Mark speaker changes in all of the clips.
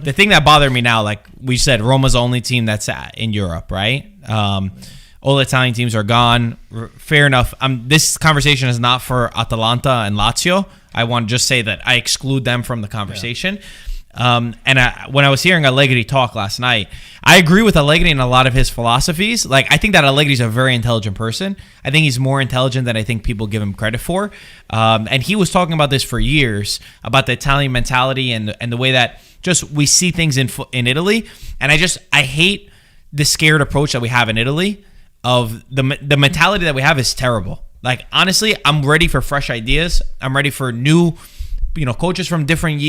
Speaker 1: The thing that bothered me now, like we said, Roma's the only team that's in Europe, right? All Italian teams are gone. Fair enough. This conversation is not for Atalanta and Lazio. I want to just say that I exclude them from the conversation. When I was hearing Allegri talk last night, I agree with Allegri in a lot of his philosophies. Like, I think that Allegri's a very intelligent person. I think he's more intelligent than I think people give him credit for. And he was talking about this for years, about the Italian mentality and the way that just we see things in Italy. And I hate the scared approach that we have in Italy. Of the mentality that we have is terrible. Like, honestly, I'm ready for fresh ideas. I'm ready for new, coaches from different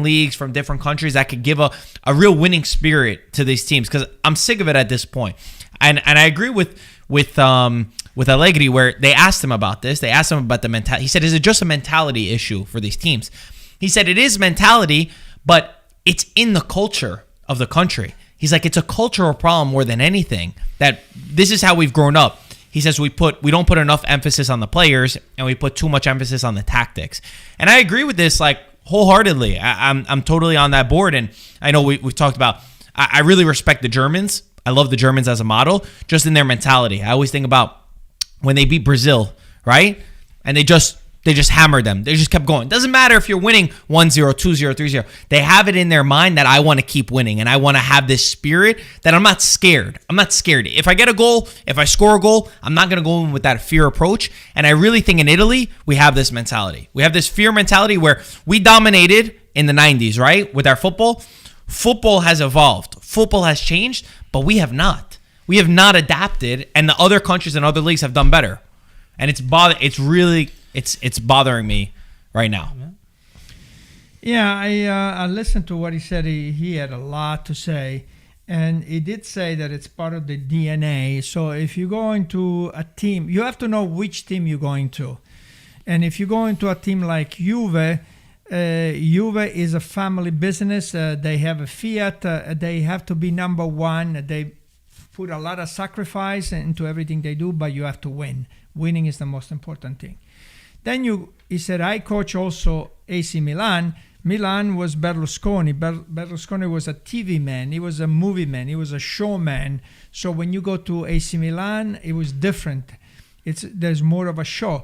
Speaker 1: leagues, from different countries that could give a real winning spirit to these teams. Because I'm sick of it at this point. And I agree with Allegri, where they asked him about this. They asked him about the mentality. He said, "Is it just a mentality issue for these teams?" He said, "It is mentality, but it's in the culture of the country." He's like, it's a cultural problem more than anything, that this is how we've grown up. He says we don't put enough emphasis on the players, and we put too much emphasis on the tactics. And I agree with this, like, wholeheartedly. I'm totally on that board. And I know we've talked about, I really respect the Germans. I love the Germans as a model, just in their mentality. I always think about when they beat Brazil, right? And they just hammered them. They just kept going. Doesn't matter if you're winning 1-0, 2-0, 3-0. They have it in their mind that I want to keep winning, and I want to have this spirit that I'm not scared. I'm not scared. If I get a goal, if I score a goal, I'm not going to go in with that fear approach. And I really think in Italy, we have this mentality. We have this fear mentality where we dominated in the 90s, right? With our football. Football has evolved. Football has changed, but we have not. We have not adapted, and the other countries and other leagues have done better. And it's bothering me right now.
Speaker 2: Yeah, I listened to what he said. He had a lot to say. And he did say that it's part of the DNA. So if you go into a team, you have to know which team you're going to. And if you go into a team like Juve, Juve is a family business. They have a fiat. They have to be number one. They put a lot of sacrifice into everything they do, but you have to win. Winning is the most important thing. Then he said, I coach also AC Milan. Milan was Berlusconi. Berlusconi was a TV man. He was a movie man. He was a showman. So when you go to AC Milan, it was different. There's more of a show.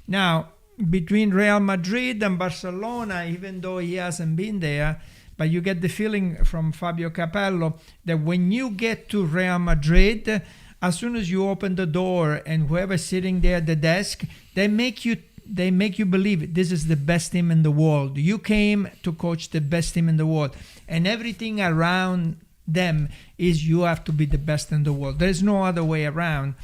Speaker 2: Now, between Real Madrid and Barcelona, even though he hasn't been there, but you get the feeling from Fabio Capello that when you get to Real Madrid, as soon as you open the door and whoever's sitting there at the desk, they make you believe this is the best team in the world. You came to coach the best team in the world. And everything around them is you have to be the best in the world. There's no other way around.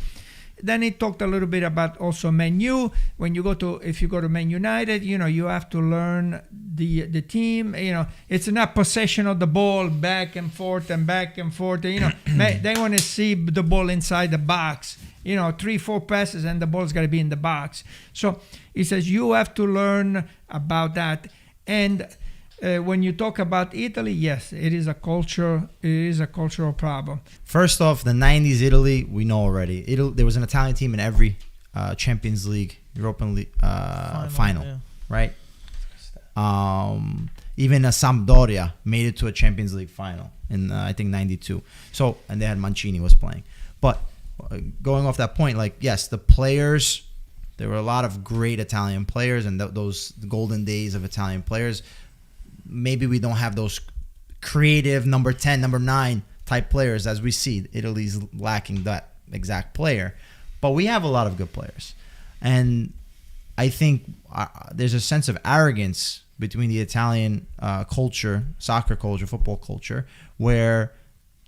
Speaker 2: Then he talked a little bit about also Man U. If you go to Man United, you have to learn the team. It's not possession of the ball back and forth and back and forth. They want to see the ball inside the box. 3-4 passes and the ball's got to be in the box. So he says you have to learn about that. And when you talk about Italy, yes, it is a culture. It is a cultural problem.
Speaker 3: First off, the 90s Italy, we know already. There was an Italian team in every Champions League, European League final, yeah. Right? Even a Sampdoria made it to a Champions League final in, I think, 92. So, and they had Mancini was playing. But going off that point, like, yes, the players, there were a lot of great Italian players, and those golden days of Italian players. Maybe we don't have those creative number 10, number 9 type players as we see. Italy's lacking that exact player. But we have a lot of good players. And I think there's a sense of arrogance between the Italian culture, soccer culture, football culture, where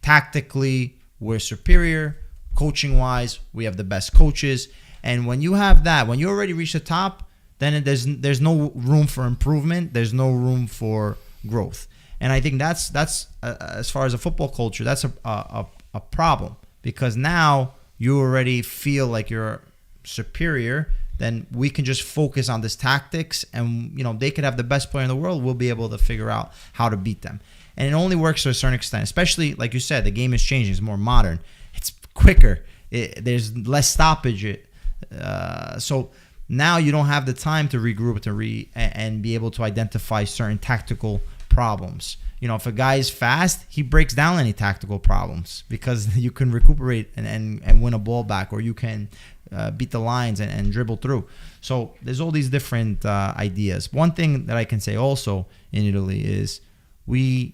Speaker 3: tactically we're superior, coaching-wise we have the best coaches. And when you have that, when you already reach the top, then there's no room for improvement. There's no room for growth. And I think that's as far as a football culture, that's a problem, because now you already feel like you're superior. Then we can just focus on this tactics, and they could have the best player in the world. We'll be able to figure out how to beat them. And it only works to a certain extent, especially like you said, the game is changing. It's more modern. It's quicker. There's less stoppage. So now you don't have the time to regroup and be able to identify certain tactical problems. You know, if a guy is fast, he breaks down any tactical problems because you can recuperate and win a ball back, or you can beat the lines and dribble through. So there's all these different ideas. One thing that I can say also in Italy is we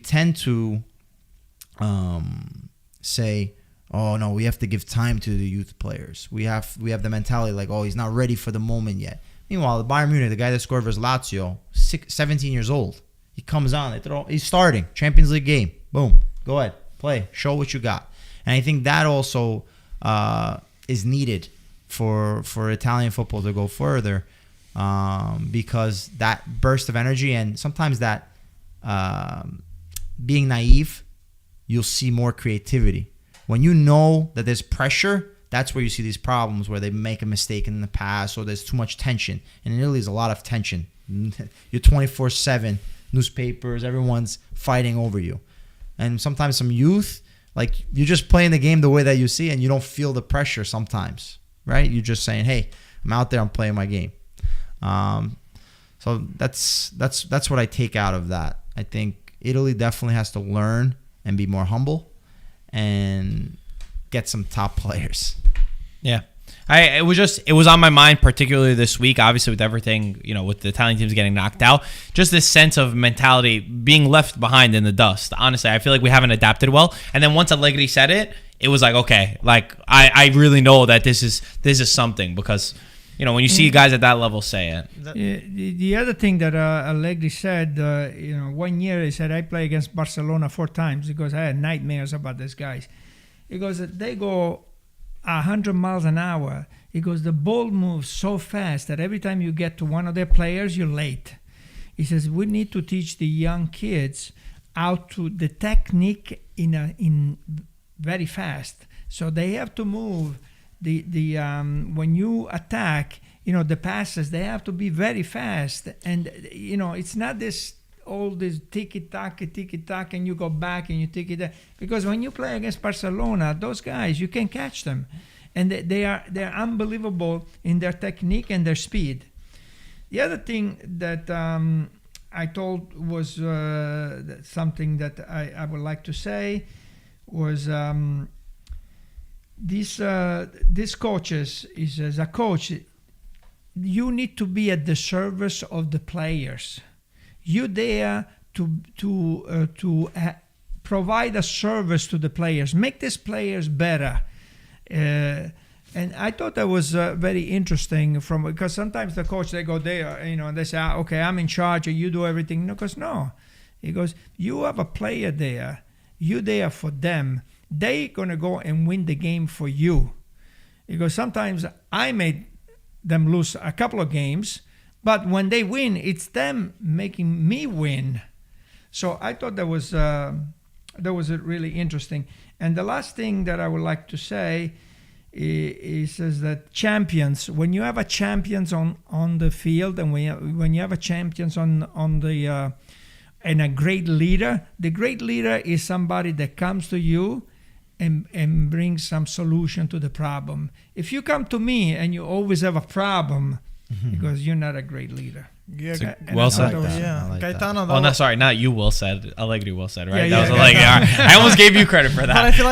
Speaker 3: tend to say, oh no, we have to give time to the youth players. We have the mentality like, oh, he's not ready for the moment yet. Meanwhile, the Bayern Munich, the guy that scored versus Lazio, 17 years old. He comes on, he's starting Champions League game. Boom, go ahead, play, show what you got. And I think that also is needed for Italian football to go further, because that burst of energy and sometimes that being naive, you'll see more creativity. When you know that there's pressure, that's where you see these problems where they make a mistake in the past or there's too much tension. And in Italy, there's a lot of tension. You're 24/7, newspapers, everyone's fighting over you. And sometimes some youth, like you're just playing the game the way that you see and you don't feel the pressure sometimes, right? You're just saying, hey, I'm out there, I'm playing my game. So that's what I take out of that. I think Italy definitely has to learn and be more humble and get some top players.
Speaker 1: Yeah. It was on my mind, particularly this week, obviously with everything, with the Italian teams getting knocked out, just this sense of mentality being left behind in the dust. Honestly, I feel like we haven't adapted well. And then once Allegri said it, it was like, okay, like I really know that this is something, because when you see guys at that level say it.
Speaker 2: The other thing that Allegri said, 1 year he said, I play against Barcelona 4 times because I had nightmares about these guys. He goes, they go 100 miles an hour. He goes, the ball moves so fast that every time you get to one of their players, you're late. He says, we need to teach the young kids how to the technique in very fast. So they have to move the when you attack, the passes, they have to be very fast. And it's not this all this tiki-taka, and you go back and you tiki-taka. Because when you play against Barcelona, those guys, you can catch them. And they're unbelievable in their technique and their speed. The other thing that I told was something that I would like to say was these coaches, as a coach, you need to be at the service of the players. You there to provide a service to the players, make these players better. And I thought that was very interesting because sometimes the coach, they go there, and they say, okay, I'm in charge, and you do everything. No. He goes, you have a player there. You there for them. They're going to go and win the game for you. He goes, sometimes I made them lose a couple of games, but when they win, it's them making me win. So I thought that was really interesting. And the last thing that I would like to say is that champions, when you have a champions on the field, and when you have a champions on the and a great leader, the great leader is somebody that comes to you and brings some solution to the problem. If you come to me and you always have a problem, because you're not a great leader.
Speaker 4: Yeah,
Speaker 1: well said.
Speaker 4: Gaetano.
Speaker 1: Oh, no, sorry, not you. Will said. Allegri will said. Right.
Speaker 2: Yeah,
Speaker 1: that was Allegri. I almost gave you credit for that.
Speaker 4: But I feel like